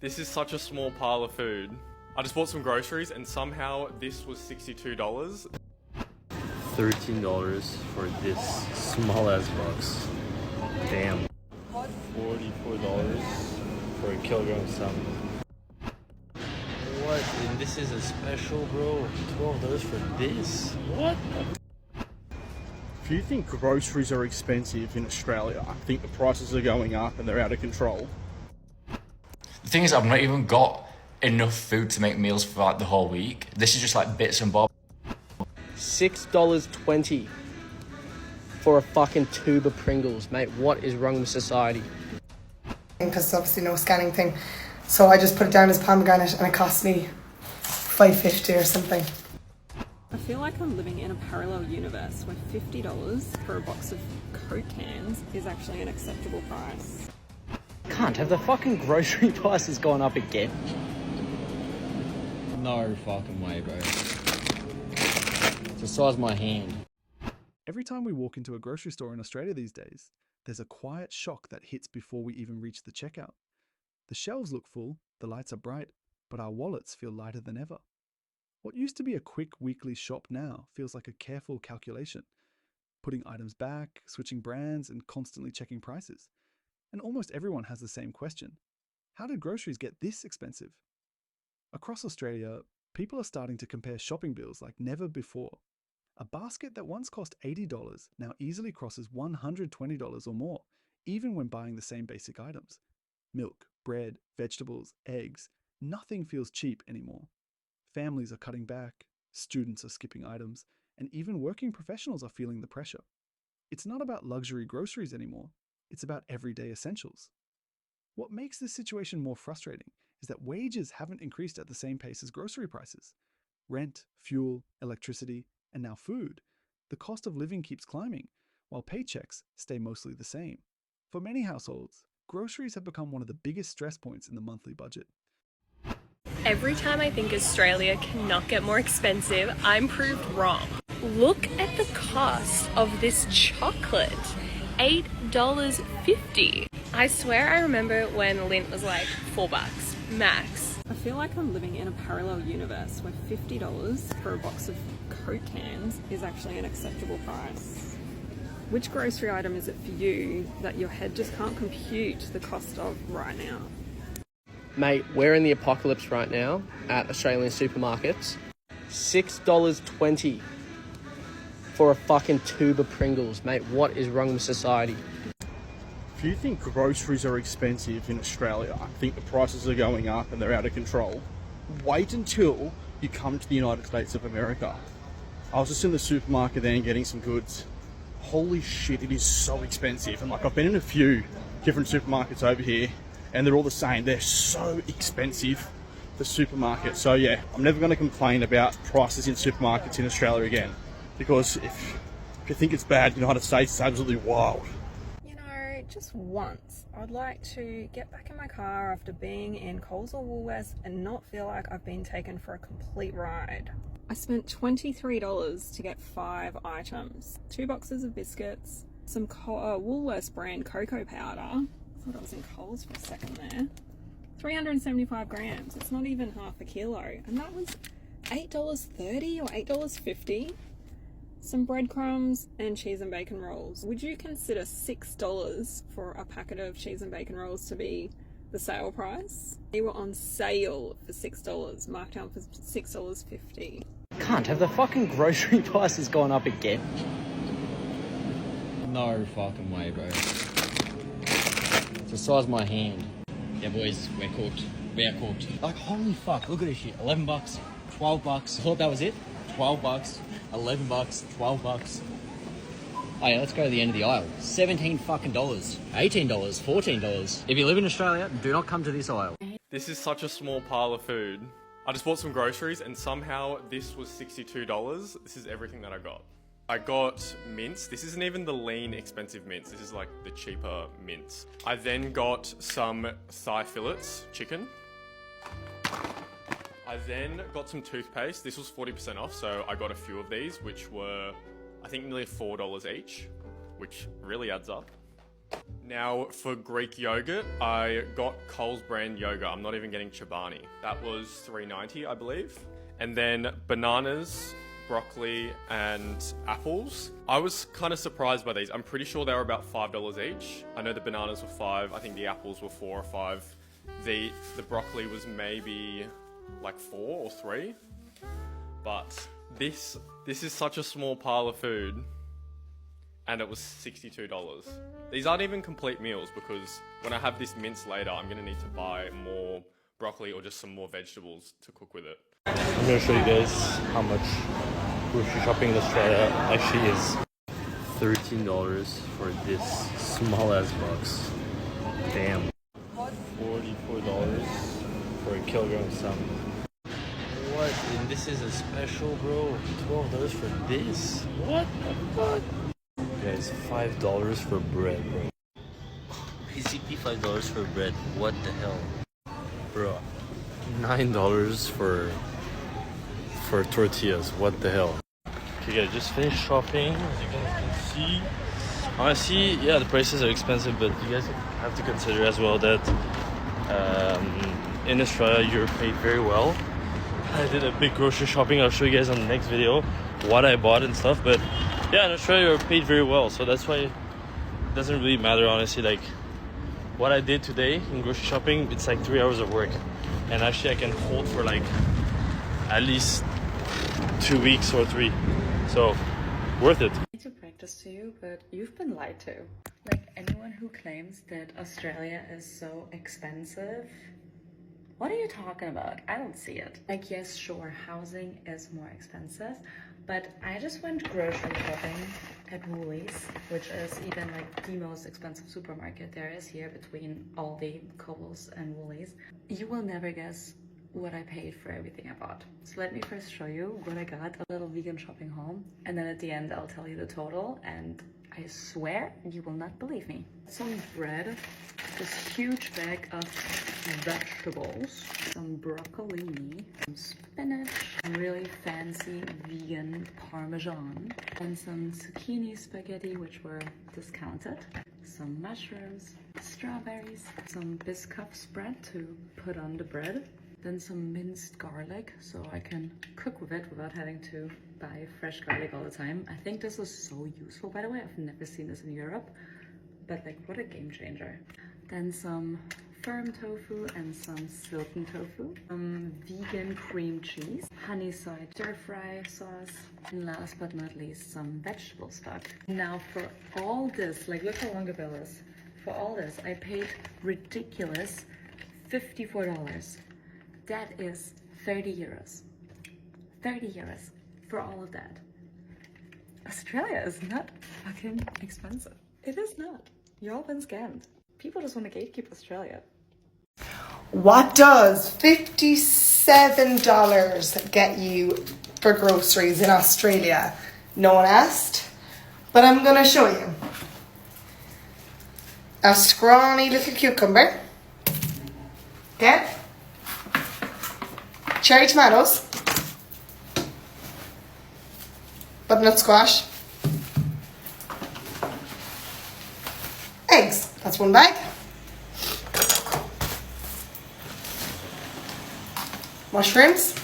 This is such a small pile of food. I just bought some groceries and somehow this was $62. $13 for this small ass box. Damn. $44 for a kilogram of salmon. What? And this is a special, bro. $12 for this? What? If you think groceries are expensive in Australia, I think the prices are going up and they're out of control. The thing is, I've not even got enough food to make meals for like the whole week. This is just like bits and bobs. $6.20 for a fucking tube of Pringles. Mate, what is wrong with society? Because there's obviously no scanning thing. So I just put it down as pomegranate and it cost me $5.50 or something. I feel like I'm living in a parallel universe where $50 for a box of Coke cans is actually an acceptable price. Can't have the fucking grocery prices gone up again? No fucking way, bro. It's the size of my hand. Every time we walk into a grocery store in Australia these days, there's a quiet shock that hits before we even reach the checkout. The shelves look full, the lights are bright, but our wallets feel lighter than ever. What used to be a quick weekly shop now feels like a careful calculation, putting items back, switching brands, and constantly checking prices. And almost everyone has the same question. How did groceries get this expensive? Across Australia, people are starting to compare shopping bills like never before. A basket that once cost $80 now easily crosses $120 or more, even when buying the same basic items. Milk, bread, vegetables, eggs, nothing feels cheap anymore. Families are cutting back, students are skipping items, and even working professionals are feeling the pressure. It's not about luxury groceries anymore, it's about everyday essentials. What makes this situation more frustrating is that wages haven't increased at the same pace as grocery prices. Rent, fuel, electricity, and now food. The cost of living keeps climbing, while paychecks stay mostly the same. For many households, groceries have become one of the biggest stress points in the monthly budget. Every time I think Australia cannot get more expensive, I'm proved wrong. Look at the cost of this chocolate. $8.50. I swear I remember when Lint was like $4 max. I feel like I'm living in a parallel universe where $50 for a box of Coke cans is actually an acceptable price. Which grocery item is it for you that your head just can't compute the cost of right now? Mate, we're in the apocalypse right now at Australian supermarkets. $6.20 for a fucking tube of Pringles. Mate, what is wrong with society? If you think groceries are expensive in Australia, I think the prices are going up and they're out of control. Wait until you come to the United States of America. I was just in the supermarket there and getting some goods. Holy shit, it is so expensive. And like, I've been in a few different supermarkets over here and they're all the same. They're so expensive, the supermarket. So yeah, I'm never going to complain about prices in supermarkets in Australia again, because if you think it's bad, the United States is absolutely wild. You know, just once, I'd like to get back in my car after being in Coles or Woolworths and not feel like I've been taken for a complete ride. I spent $23 to get 5 items, 2 boxes of biscuits, some Woolworths brand cocoa powder. I thought I was in Coles for a second there. 375 grams. It's not even half a kilo. And that was $8.30 or $8.50. Some breadcrumbs and cheese and bacon rolls. Would you consider $6 for a packet of cheese and bacon rolls to be the sale price? They were on sale for $6, marked down for $6.50. Can't have the fucking grocery prices gone up again? No fucking way, bro. It's the size of my hand. Yeah, boys, we're cooked. We are cooked. Like, holy fuck, look at this shit. $11, $12. I thought that was it. $12, $11, $12. Oh yeah, let's go to the end of the aisle. $17 fucking dollars. $18, $14. If you live in Australia, do not come to this aisle. This is such a small pile of food. I just bought some groceries and somehow this was $62. This is everything that I got. I got mince. This isn't even the lean, expensive mince. This is like the cheaper mince. I then got some thigh fillets, chicken. I then got some toothpaste. This was 40% off, so I got a few of these, which were, I think, nearly $4 each, which really adds up. Now for Greek yogurt, I got Coles brand yogurt. I'm not even getting Chobani. That was $3.90, I believe. And then bananas, broccoli, and apples. I was kind of surprised by these. I'm pretty sure they were about $5 each. I know the bananas were $5. I think the apples were $4 or $5. The broccoli was maybe like $4 or $3. But this is such a small pile of food. And it was $62. These aren't even complete meals because when I have this mince later, I'm gonna need to buy more broccoli or just some more vegetables to cook with it. I'm gonna show you guys how much grocery shopping in Australia actually is. $13 for this small ass box. Damn. $44 for a kilogram of salmon. What? And this is a special, bro. $12 for this? What the fuck? Guys, $5 for bread, bro. Basically $5 for bread. What the hell? Bro. $9 for tortillas. What the hell? Okay guys, just finished shopping. As you guys can see. Honestly, yeah, the prices are expensive, but you guys have to consider as well that in Australia you're paid very well. I did a big grocery shopping. I'll show you guys on the next video what I bought and stuff, but yeah, in Australia you're paid very well, so that's why it doesn't really matter, honestly. Like what I did today in grocery shopping, it's like 3 hours of work, and actually I can hold for like at least 2 weeks or 3, so worth it. I need to practice to you, but you've been lied to. Like anyone who claims that Australia is so expensive, what are you talking about? I don't see it. Like, yes, sure, housing is more expensive, but I just went grocery shopping at Woolies, which is even like the most expensive supermarket there is here between Aldi, Coles and Woolies. You will never guess what I paid for everything I bought. So let me first show you what I got, a little vegan shopping haul, and then at the end I'll tell you the total, and I swear you will not believe me. Some bread, this huge bag of vegetables, some broccoli, some spinach, some really fancy vegan parmesan, and some zucchini spaghetti which were discounted, some mushrooms, strawberries, some Biscoff spread to put on the bread, then some minced garlic so I can cook with it without having to buy fresh garlic all the time. I think this is so useful, by the way. I've never seen this in Europe, but like what a game changer. Then some firm tofu and some silken tofu, some vegan cream cheese, honey soy stir fry sauce, and last but not least some vegetable stock. Now for all this, like look how long the bill is. For all this I paid ridiculous $54. That is 30 euros. 30 euros for all of that. Australia is not fucking expensive. It is not. Y'all been scammed. People just want to gatekeep Australia. What does $57 get you for groceries in Australia? No one asked, but I'm gonna show you. A scrawny little cucumber. Okay? Cherry tomatoes, butternut squash, eggs, that's one bag, mushrooms,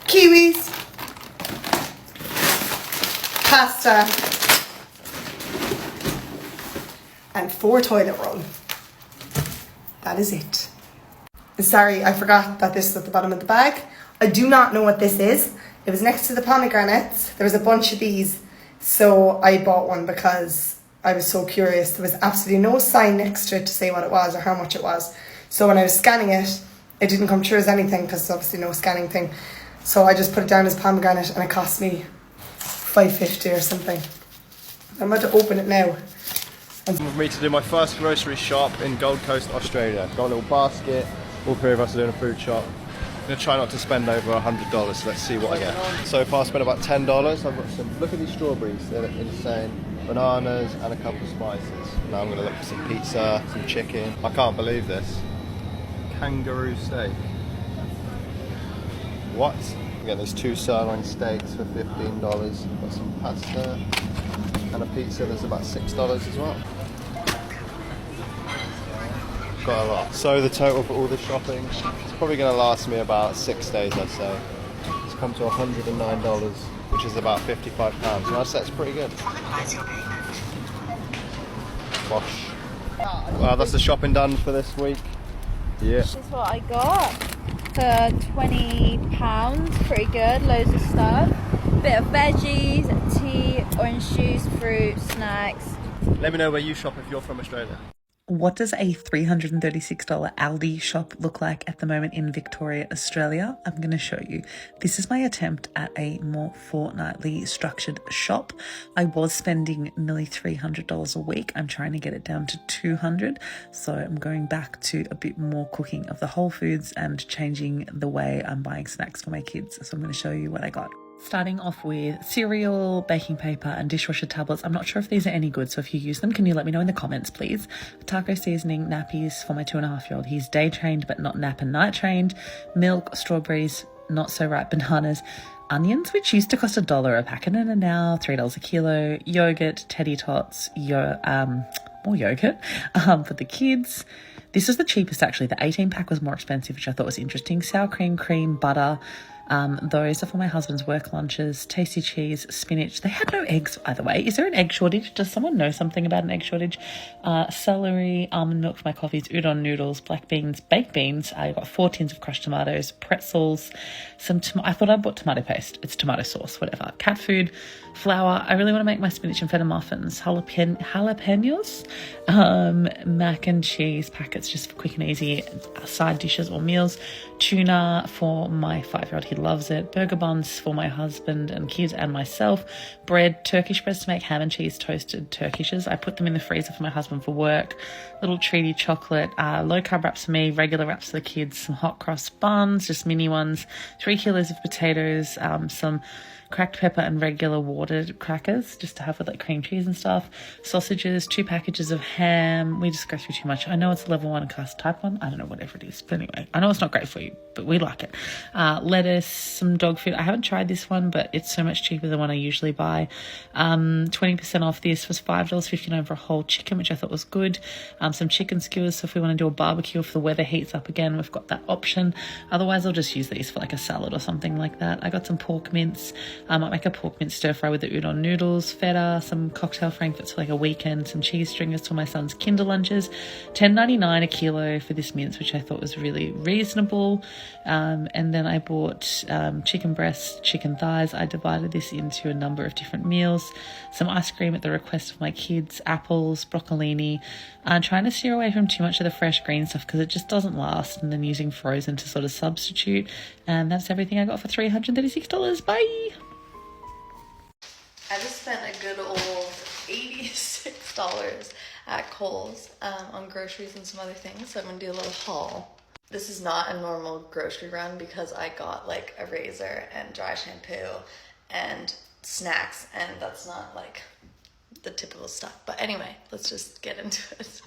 kiwis, pasta, and 4 toilet roll. That is it. Sorry, I forgot that this is at the bottom of the bag. I do not know what this is. It was next to the pomegranates. There was a bunch of these, so I bought one because I was so curious. There was absolutely no sign next to it to say what it was or how much it was. So when I was scanning it, it didn't come through as anything because there's obviously no scanning thing. So I just put it down as pomegranate and it cost me $5.50 or something. I'm about to open it now. For me to do my first grocery shop in Gold Coast, Australia. Got a little basket. All 3 of us are doing a food shop. I'm going to try not to spend over $100, so let's see what I get. So far I spent about $10. I've got some, look at these strawberries, they're insane. Bananas and a couple of spices. Now I'm going to look for some pizza, some chicken. I can't believe this. Kangaroo steak. What? Again, there's 2 sirloin steaks for $15. Got some pasta and a pizza that's about $6 as well. got a lot. So the total for all the shopping, it's probably going to last me about 6 days, I'd say. It's come to $109, which is about £55. So I'd say it's pretty good. Bosh. Wow, that's the shopping done for this week. Yeah. This is what I got for £20. Pretty good. Loads of stuff. Bit of veggies, tea, orange juice, fruit, snacks. Let me know where you shop if you're from Australia. What does a $336 Aldi shop look like at the moment in Victoria, Australia? I'm going to show you. This is my attempt at a more fortnightly structured shop. I was spending nearly $300 a week. I'm trying to get it down to $200. So I'm going back to a bit more cooking of the whole foods and changing the way I'm buying snacks for my kids. So I'm going to show you what I got. Starting off with cereal, baking paper and dishwasher tablets. I'm not sure if these are any good, so if you use them, can you let me know in the comments, please? Taco seasoning, nappies for my 2.5-year-old. He's day trained, but not nap and night trained. Milk, strawberries, not so ripe bananas. Onions, which used to cost $1 a packet and are now $3 a kilo. Yogurt, Teddy Tots, more yogurt for the kids. This was the cheapest actually. The 18 pack was more expensive, which I thought was interesting. Sour cream, butter. Those are for my husband's work lunches. Tasty cheese, spinach. They had no eggs, by the way. Is there an egg shortage? Does someone know something about an egg shortage? Celery, almond milk for my coffees, udon noodles, black beans, baked beans. I got 4 tins of crushed tomatoes, pretzels, I thought I bought tomato paste. It's tomato sauce, whatever. Cat food, flour. I really want to make my spinach and feta muffins. Jalapenos, mac and cheese packets just for quick and easy side dishes or meals. Tuna for my 5-year-old. He loves it. Burger buns for my husband and kids and myself. Bread, Turkish breads to make ham and cheese toasted Turkishes. I put them in the freezer for my husband for work. Little treaty chocolate, low carb wraps for me, regular wraps for the kids, some hot cross buns, just mini ones, 3 kilos of potatoes, some cracked pepper and regular watered crackers just to have with like cream cheese and stuff, sausages, 2 packages of ham. We just go through too much. I know it's level 1 class type 1. I don't know, whatever it is. But anyway, I know it's not great for you, but we like it. Lettuce, some dog food. I haven't tried this one, but it's so much cheaper than what I usually buy. 20% off this was $5.59 for a whole chicken, which I thought was good. Some chicken skewers, so if we want to do a barbecue, if the weather heats up again, we've got that option. Otherwise, I'll just use these for like a salad or something like that. I got some pork mince. I might make a pork mince stir fry with the udon noodles, feta, some cocktail frankfurts for like a weekend, some cheese stringers for my son's kinder lunches. $10.99 a kilo for this mince, which I thought was really reasonable. And then I bought chicken breasts, chicken thighs. I divided this into a number of different meals. Some ice cream at the request of my kids, apples, broccolini. Trying to steer away from too much of the fresh green stuff because it just doesn't last, and then using frozen to sort of substitute. And that's everything I got for $336. Bye! I just spent a good old $86 at Kohl's on groceries and some other things, so I'm gonna do a little haul. This is not a normal grocery run because I got like a razor and dry shampoo and snacks, and that's not like the typical stuff. But anyway, let's just get into it.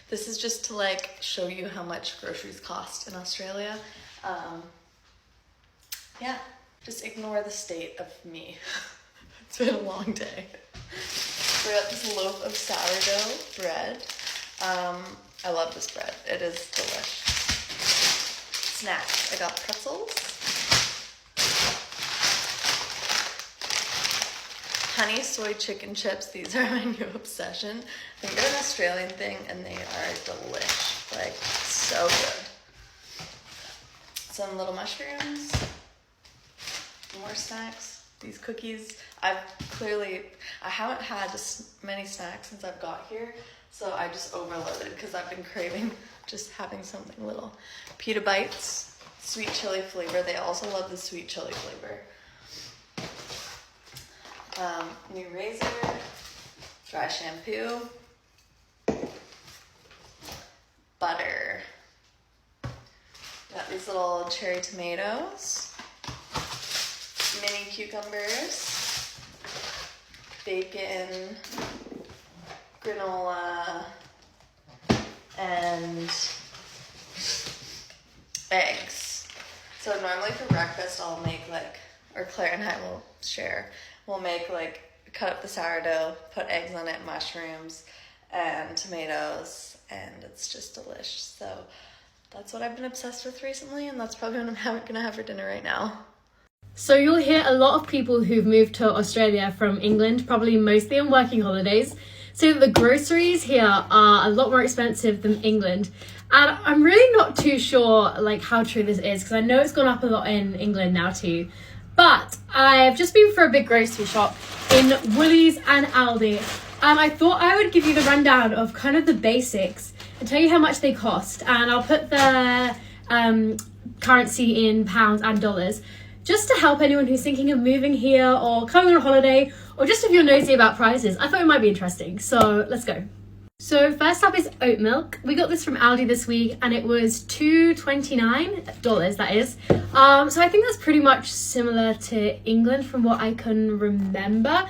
This is just to like show you how much groceries cost in Australia. Yeah, just ignore the state of me. It's been a long day. So I got this loaf of sourdough bread. I love this bread. It is delish. Snacks. I got pretzels. Honey soy chicken chips. These are my new obsession. I think they're an Australian thing and they are delish. Like, so good. Some little mushrooms. More snacks. These cookies, I haven't had as many snacks since I've got here, so I just overloaded because I've been craving just having something little. Pita Bites, sweet chili flavor. They also love the sweet chili flavor. New razor, dry shampoo, butter. Got these little cherry tomatoes. Mini cucumbers, bacon, granola, and eggs. So normally for breakfast I'll make or Claire and I will share, we'll make cut up the sourdough, put eggs on it, mushrooms, and tomatoes, and it's just delish. So that's what I've been obsessed with recently, and that's probably what I'm gonna have for dinner right now. So you'll hear a lot of people who've moved to Australia from England, probably mostly on working holidays. So the groceries here are a lot more expensive than England. And I'm really not too sure like how true this is, because I know it's gone up a lot in England now too. But I've just been for a big grocery shop in Woolies and Aldi, and I thought I would give you the rundown of kind of the basics and tell you how much they cost. And I'll put the currency in pounds and dollars, just to help anyone who's thinking of moving here or coming on a holiday, or just if you're nosy about prices. I thought it might be interesting, so let's go. So first up is oat milk. We got this from Aldi this week and it was $2.29, that is. So I think that's pretty much similar to England from what I can remember.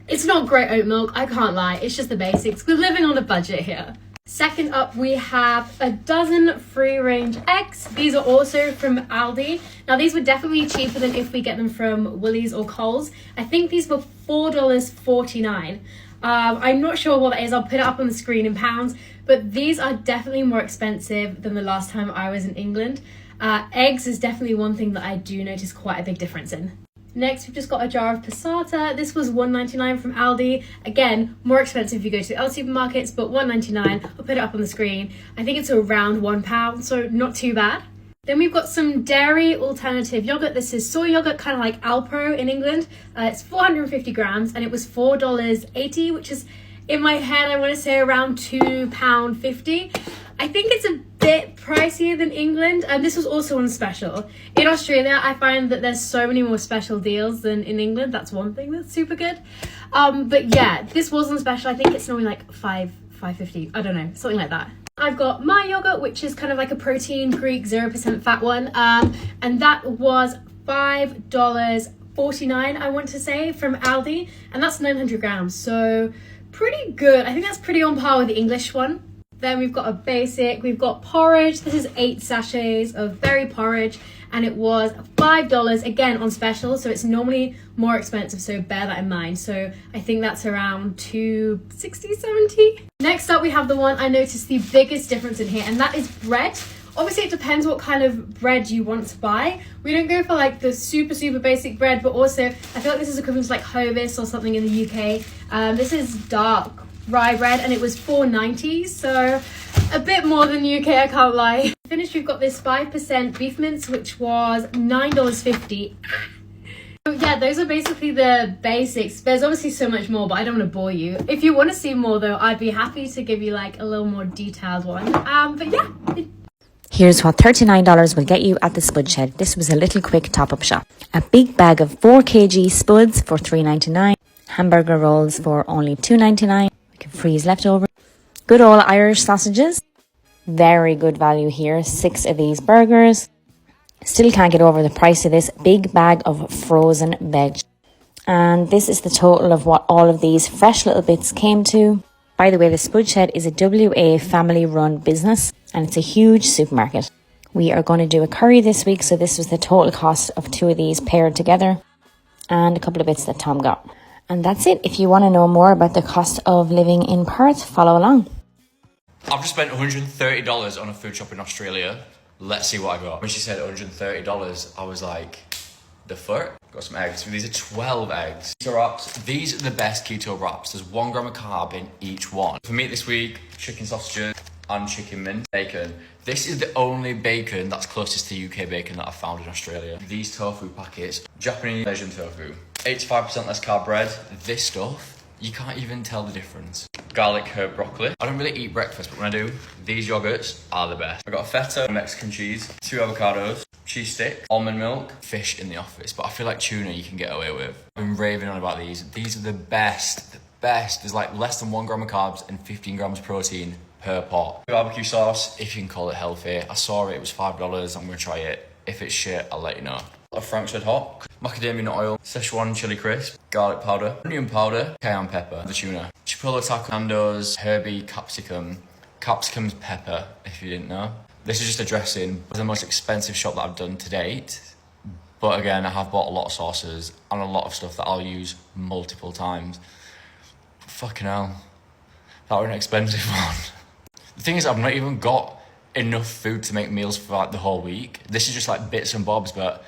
It's not great oat milk, I can't lie, it's just the basics. We're living on a budget here. Second up, we have a dozen free-range eggs. These are also from Aldi. Now these were definitely cheaper than if we get them from Woolies or Coles. I think these were $4.49. I'm not sure what that is, I'll put it up on the screen in pounds, but these are definitely more expensive than the last time I was in England. Eggs is definitely one thing that I do notice quite a big difference in. Next, we've just got a jar of passata. This was $1.99 from Aldi. Again, more expensive if you go to the Aldi supermarkets, but $1.99. I'll put it up on the screen. I think it's around £1, so not too bad. Then we've got some dairy alternative yogurt. This is soy yogurt, kind of like Alpro in England. It's 450 grams and it was $4.80, which is, in my head, I want to say around £2.50. I think it's a bit pricier than England, and this was also on special. In Australia, I find that there's so many more special deals than in England. That's one thing that's super good. But yeah, this was on special. I think it's normally like $5.50. I don't know, something like that. I've got my yogurt, which is kind of like a protein Greek 0% fat one, and that was $5.49, I want to say, from Aldi, and that's 900 grams, so pretty good. I think that's pretty on par with the English one. Then we've got a basic, we've got porridge. This is 8 sachets of berry porridge, and it was $5, again on special, so it's normally more expensive, so bear that in mind. So I think that's around $2.60, $2.70. Next up, we have the one I noticed the biggest difference in here, and that is bread. Obviously, it depends what kind of bread you want to buy. We don't go for like the super basic bread, but also I feel like this is equivalent to like Hovis or something in the UK. This is dark rye bread and it was $4.90, so a bit more than UK, I can't lie. Finished, we've got this 5% beef mince, which was $9.50. So yeah, those are basically the basics. There's obviously so much more, but I don't want to bore you. If you want to see more though, I'd be happy to give you like a little more detailed one. But yeah. Here's what $39 will get you at the Spud Shed. This was a little quick top-up shop. A big bag of 4 kg spuds for $3.99. Hamburger rolls for only $2.99. We can freeze leftover. Good old Irish sausages. Very good value here. 6 of these burgers. Still can't get over the price of this big bag of frozen veg. And this is the total of what all of these fresh little bits came to. By the way, the Spud Shed is a WA family-run business and it's a huge supermarket. We are going to do a curry this week, so this was the total cost of 2 of these paired together and a couple of bits that Tom got. And that's it. If you want to know more about the cost of living in Perth, follow along. I've just spent $130 on a food shop in Australia. Let's see what I got. When she said $130, I was like, the fuck? Got some eggs. These are 12 eggs. Keto wraps. These are the best keto wraps. There's 1 gram of carb in each one. For me this week, chicken sausages and chicken mince bacon. This is the only bacon that's closest to UK bacon that I've found in Australia. These tofu packets, Japanese Asian tofu. 85% less carb bread. This stuff, you can't even tell the difference. Garlic herb broccoli. I don't really eat breakfast, but when I do, these yogurts are the best. I got a feta, Mexican cheese, 2 avocados, cheese stick, almond milk, fish in the office, but I feel like tuna you can get away with. I've been raving on about these. These are the best, There's like less than 1 gram of carbs and 15 grams protein per pot. Barbecue sauce, if you can call it healthy. I saw it was $5, I'm gonna try it. If it's shit, I'll let you know. A Frank's Red Hot, macadamia nut oil, Szechuan chili crisp, garlic powder, onion powder, cayenne pepper, the tuna. Chipotle taco, Nando's, Herbie capsicum, capsicum's pepper, if you didn't know. This is just a dressing. It's the most expensive shop that I've done to date. But again, I have bought a lot of sauces and a lot of stuff that I'll use multiple times. Fucking hell. that were an expensive one. The thing is, I've not even got enough food to make meals for like the whole week. This is just like bits and bobs, but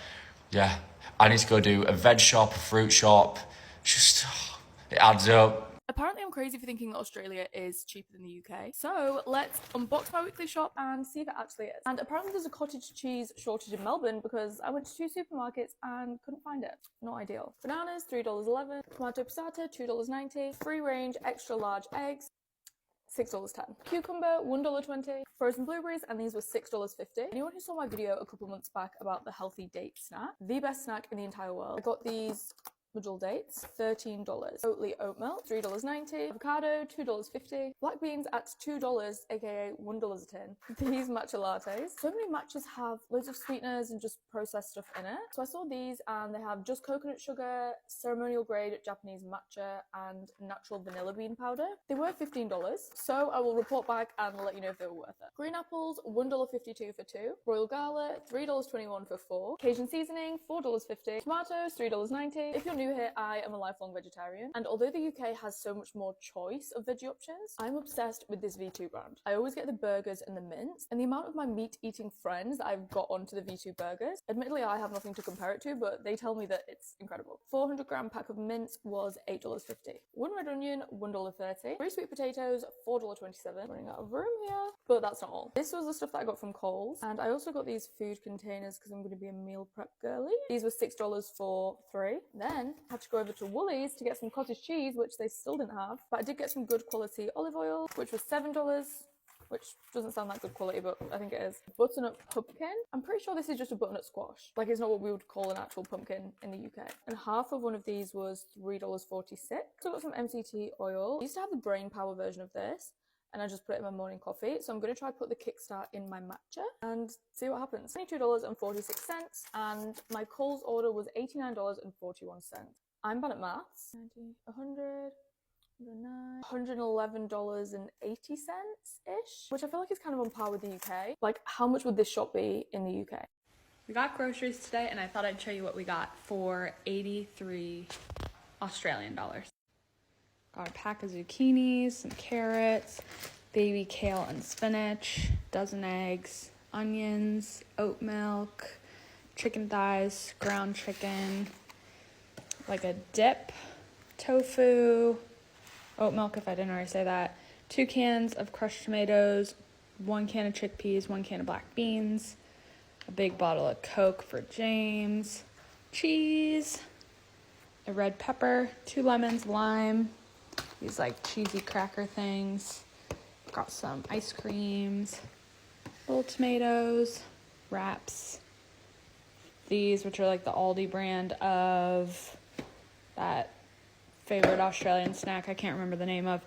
yeah, I need to go do a veg shop, a fruit shop. Just, it adds up. Apparently I'm crazy for thinking that Australia is cheaper than the UK. So let's unbox my weekly shop and see if it actually is. And apparently there's a cottage cheese shortage in Melbourne because I went to 2 supermarkets and couldn't find it. Not ideal. Bananas, $3.11. Tomato passata, $2.90. Free range, extra large eggs, $6.10. Cucumber, $1.20. Frozen blueberries, and these were $6.50. Anyone who saw my video a couple months back about the healthy date snack, the best snack in the entire world. I got these Majul dates, $13. Oatly oat milk, $3.90. Avocado, $2.50. Black beans at $2, aka $1 a tin. These matcha lattes. So many matchas have loads of sweeteners and just processed stuff in it. So I saw these and they have just coconut sugar, ceremonial grade Japanese matcha, and natural vanilla bean powder. They were $15, so I will report back and let you know if they were worth it. Green apples, $1.52 for 2. Royal Gala, $3.21 for 4. Cajun seasoning, $4.50. Tomatoes, $3.90. If you're new here, I am a lifelong vegetarian, and although the UK has so much more choice of veggie options, I'm obsessed with this V2 brand. I always get the burgers and the mince, and the amount of my meat-eating friends that I've got onto the V2 burgers, admittedly I have nothing to compare it to, but they tell me that it's incredible. 400-gram pack of mince was $8.50. 1 red onion, $1.30. 3 sweet potatoes, $4.27. Running out of room here, but that's not all. This was the stuff that I got from Coles, and I also got these food containers because I'm going to be a meal prep girly. These were $6 for 3. Then had to go over to Woolies to get some cottage cheese, which they still didn't have, but I did get some good quality olive oil, which was $7, which doesn't sound that good quality, but I think it is. Butternut pumpkin. I'm pretty sure this is just a butternut squash. Like, it's not what we would call an actual pumpkin in the UK. And half of one of these was $3.46. So I got some MCT oil. I used to have the brain power version of this, and I just put it in my morning coffee. So I'm going to try put the Kickstart in my matcha and see what happens. $22.46, and my Coles order was $89.41. I'm bad at maths. 90, 100, 109, $111.80-ish, which I feel like is kind of on par with the UK. Like, how much would this shop be in the UK? We got groceries today, and I thought I'd show you what we got for 83 Australian dollars. Got a pack of zucchinis, some carrots, baby kale and spinach, dozen eggs, onions, oat milk, chicken thighs, ground chicken, like a dip, tofu, oat milk if I didn't already say that, 2 cans of crushed tomatoes, 1 can of chickpeas, 1 can of black beans, a big bottle of Coke for James, cheese, a red pepper, 2 lemons, lime, these like cheesy cracker things. Got some ice creams, little tomatoes, wraps. These, which are like the Aldi brand of that favorite Australian snack I can't remember the name of.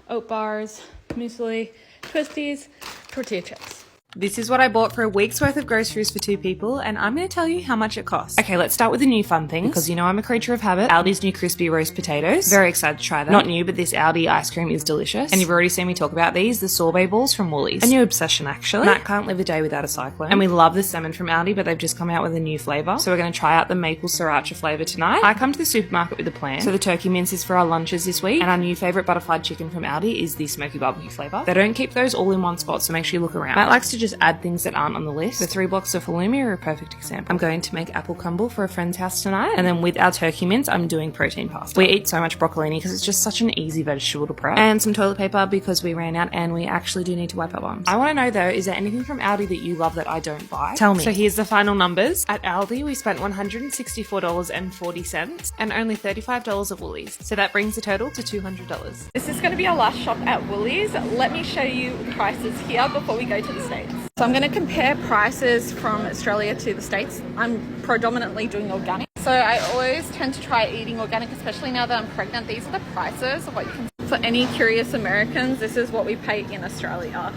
Oat bars, muesli, twisties, tortilla chips. This is what I bought for a week's worth of groceries for 2 people, and I'm going to tell you how much it costs. Okay, let's start with the new fun things, because you know I'm a creature of habit. Aldi's new crispy roast potatoes. Very excited to try them. Not new, but this Aldi ice cream is delicious. And you've already seen me talk about these, the sorbet balls from Woolies. A new obsession, actually. Matt can't live a day without a cyclone. And we love the salmon from Aldi, but they've just come out with a new flavour. So we're going to try out the maple sriracha flavour tonight. I come to the supermarket with a plan. So the turkey mince is for our lunches this week, and our new favourite butterflied chicken from Aldi is the smoky barbecue flavour. They don't keep those all in one spot, so make sure you look around. Matt likes to just add things that aren't on the list. The 3 blocks of halloumi are a perfect example. I'm going to make apple crumble for a friend's house tonight, and then with our turkey mince, I'm doing protein pasta. We eat so much broccolini because it's just such an easy vegetable to prep. And some toilet paper because we ran out and we actually do need to wipe our bums. I want to know though, is there anything from Aldi that you love that I don't buy? Tell me. So here's the final numbers. At Aldi, we spent $164.40 and only $35 at Woolies. So that brings the total to $200. This is going to be our last shop at Woolies. Let me show you prices here before we go to the States. So I'm going to compare prices from Australia to the States. I'm predominantly doing organic. So I always tend to try eating organic, especially now that I'm pregnant. These are the prices of what you can. For any curious Americans, this is what we pay in Australia.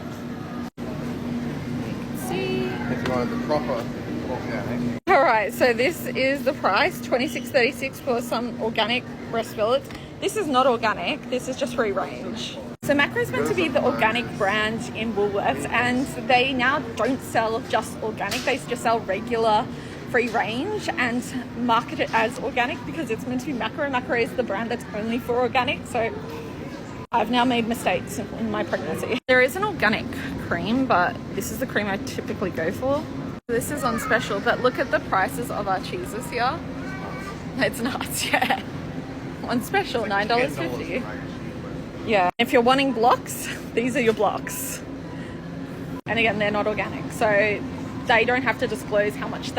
You can see. If you wanted the proper organic. Alright, so this is the price, $26.36 for some organic breast fillets. This is not organic, this is just free range. So Macro is meant to be the organic brand in Woolworths, and they now don't sell just organic, they just sell regular free range and market it as organic because it's meant to be Macro. Macro is the brand that's only for organic. So I've now made mistakes in my pregnancy. There is an organic cream, but this is the cream I typically go for. This is on special, but look at the prices of our cheeses here. It's nuts, yeah. On special, $9.50. Yeah, if you're wanting blocks, these are your blocks. And again, they're not organic, so they don't have to disclose how much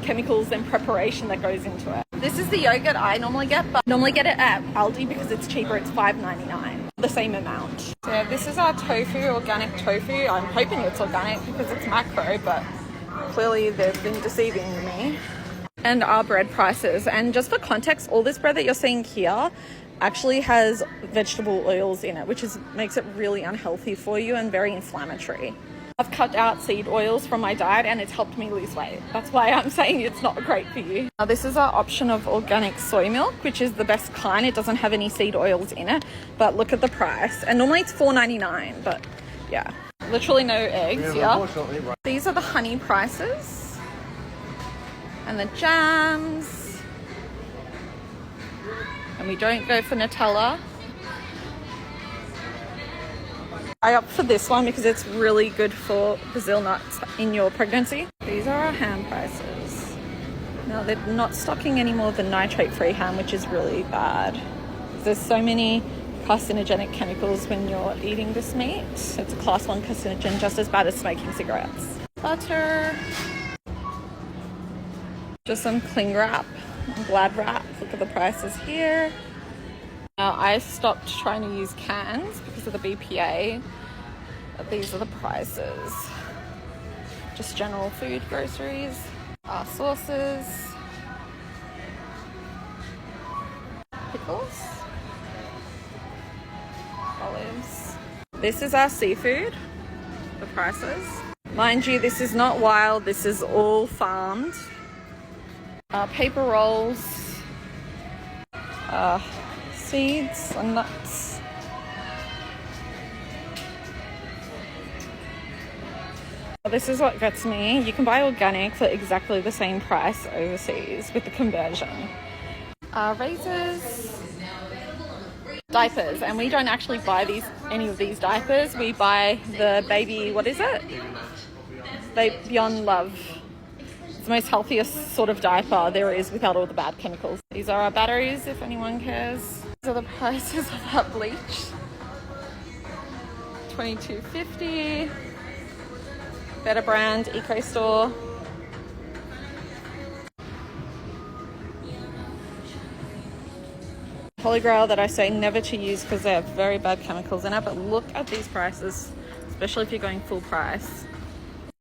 chemicals and preparation that goes into it. This is the yogurt I normally get, but I normally get it at Aldi because it's cheaper. It's $5.99, the same amount. So yeah, this is our tofu, organic tofu. I'm hoping it's organic because it's macro, but clearly they've been deceiving me. And our bread prices. And just for context, all this bread that you're seeing here actually has vegetable oils in it, which makes it really unhealthy for you and very inflammatory. I've cut out seed oils from my diet and it's helped me lose weight. That's why I'm saying it's not great for you. Now, this is our option of organic soy milk, which is the best kind. It doesn't have any seed oils in it, but look at the price. And normally it's $4.99, but yeah, literally no eggs here. These are the honey prices. And the jams. And we don't go for Nutella. I opt for this one because it's really good for Brazil nuts in your pregnancy. These are our ham prices. Now they're not stocking any more than nitrate-free ham, which is really bad. There's so many carcinogenic chemicals when you're eating this meat. It's a class 1 carcinogen, just as bad as smoking cigarettes. Butter. Just some cling wrap, Glad wrap. Look at the prices here. Now I stopped trying to use cans because of the BPA, but these are the prices. Just general food groceries, our sauces, pickles, olives. This is our seafood, the prices. Mind you, this is not wild, this is all farmed. Paper rolls, seeds and nuts. This is what gets me. You can buy organic for exactly the same price overseas with the conversion. Razors, diapers, and we don't actually buy any of these diapers. We buy the baby, what is it? Beyond Love. It's the most healthiest sort of diaper there is without all the bad chemicals. These are our batteries if anyone cares. These are the prices of our bleach. $22.50. Better Brand, Eco Store. Holy Grail that I say never to use because they have very bad chemicals in it, but look at these prices, especially if you're going full price.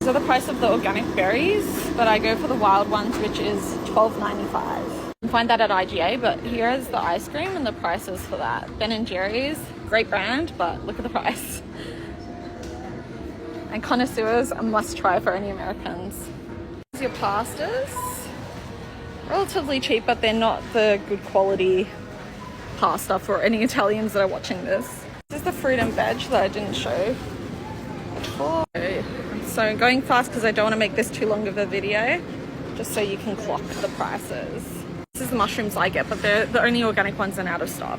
These are the price of the organic berries, but I go for the wild ones, which is $12.95. You can find that at IGA, but here is the ice cream and the prices for that. Ben & Jerry's, great brand, but look at the price. And connoisseurs, a must try for any Americans. Here's your pastas. Relatively cheap, but they're not the good quality pasta for any Italians that are watching this. This is the fruit and veg that I didn't show before. So going fast because I don't want to make this too long of a video, just so you can clock the prices. This is the mushrooms I get, but they're the only organic ones and out of stock.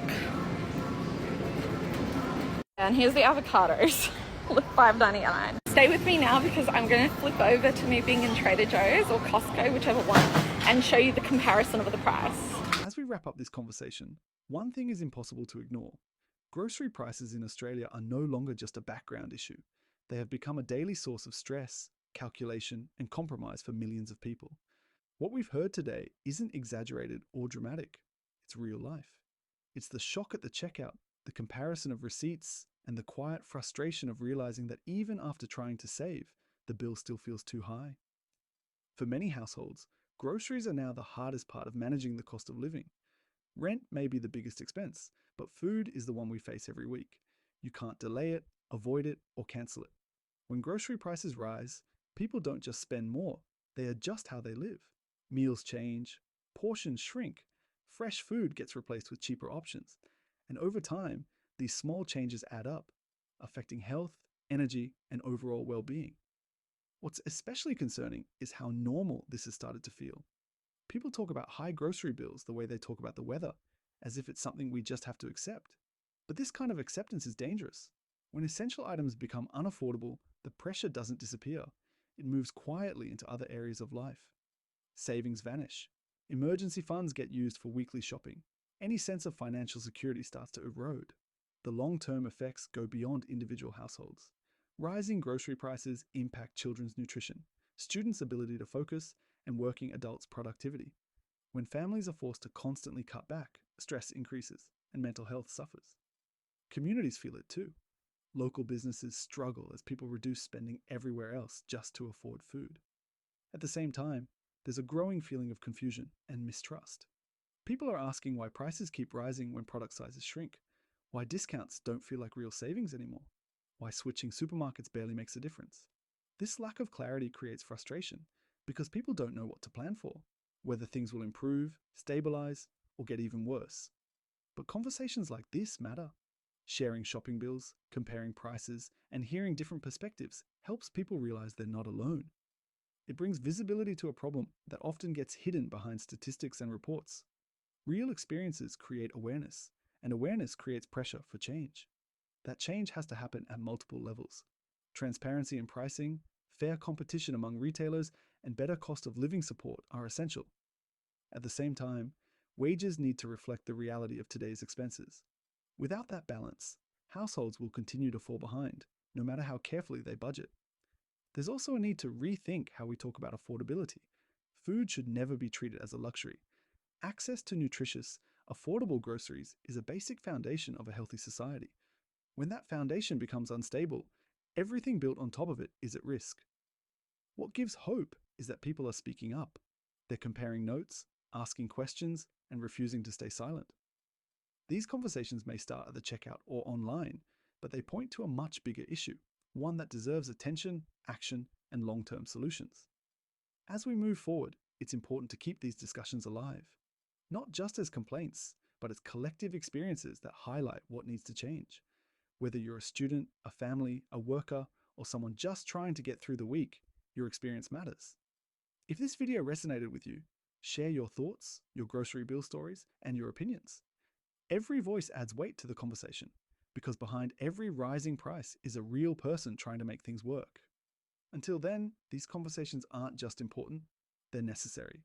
And here's the avocados. Look, $5.99. Stay with me now because I'm going to flip over to me being in Trader Joe's or Costco, whichever one, and show you the comparison of the price. As we wrap up this conversation, one thing is impossible to ignore. Grocery prices in Australia are no longer just a background issue. They have become a daily source of stress, calculation, and compromise for millions of people. What we've heard today isn't exaggerated or dramatic. It's real life. It's the shock at the checkout, the comparison of receipts, and the quiet frustration of realizing that even after trying to save, the bill still feels too high. For many households, groceries are now the hardest part of managing the cost of living. Rent may be the biggest expense, but food is the one we face every week. You can't delay it, avoid it, or cancel it. When grocery prices rise, people don't just spend more, they adjust how they live. Meals change, portions shrink, fresh food gets replaced with cheaper options, and over time, these small changes add up, affecting health, energy, and overall well-being. What's especially concerning is how normal this has started to feel. People talk about high grocery bills the way they talk about the weather, as if it's something we just have to accept. But this kind of acceptance is dangerous. When essential items become unaffordable, the pressure doesn't disappear. It moves quietly into other areas of life. Savings vanish. Emergency funds get used for weekly shopping. Any sense of financial security starts to erode. The long-term effects go beyond individual households. Rising grocery prices impact children's nutrition, students' ability to focus, and working adults' productivity. When families are forced to constantly cut back, stress increases and mental health suffers. Communities feel it too. Local businesses struggle as people reduce spending everywhere else just to afford food. At the same time, there's a growing feeling of confusion and mistrust. People are asking why prices keep rising when product sizes shrink, why discounts don't feel like real savings anymore, why switching supermarkets barely makes a difference. This lack of clarity creates frustration because people don't know what to plan for, whether things will improve, stabilize, or get even worse. But conversations like this matter. Sharing shopping bills, comparing prices, and hearing different perspectives helps people realize they're not alone. It brings visibility to a problem that often gets hidden behind statistics and reports. Real experiences create awareness, and awareness creates pressure for change. That change has to happen at multiple levels. Transparency in pricing, fair competition among retailers, and better cost of living support are essential. At the same time, wages need to reflect the reality of today's expenses. Without that balance, households will continue to fall behind, no matter how carefully they budget. There's also a need to rethink how we talk about affordability. Food should never be treated as a luxury. Access to nutritious, affordable groceries is a basic foundation of a healthy society. When that foundation becomes unstable, everything built on top of it is at risk. What gives hope is that people are speaking up. They're comparing notes, asking questions, and refusing to stay silent. These conversations may start at the checkout or online, but they point to a much bigger issue, one that deserves attention, action, and long-term solutions. As we move forward, it's important to keep these discussions alive, not just as complaints, but as collective experiences that highlight what needs to change. Whether you're a student, a family, a worker, or someone just trying to get through the week, your experience matters. If this video resonated with you, share your thoughts, your grocery bill stories, and your opinions. Every voice adds weight to the conversation, because behind every rising price is a real person trying to make things work. Until then, these conversations aren't just important, they're necessary.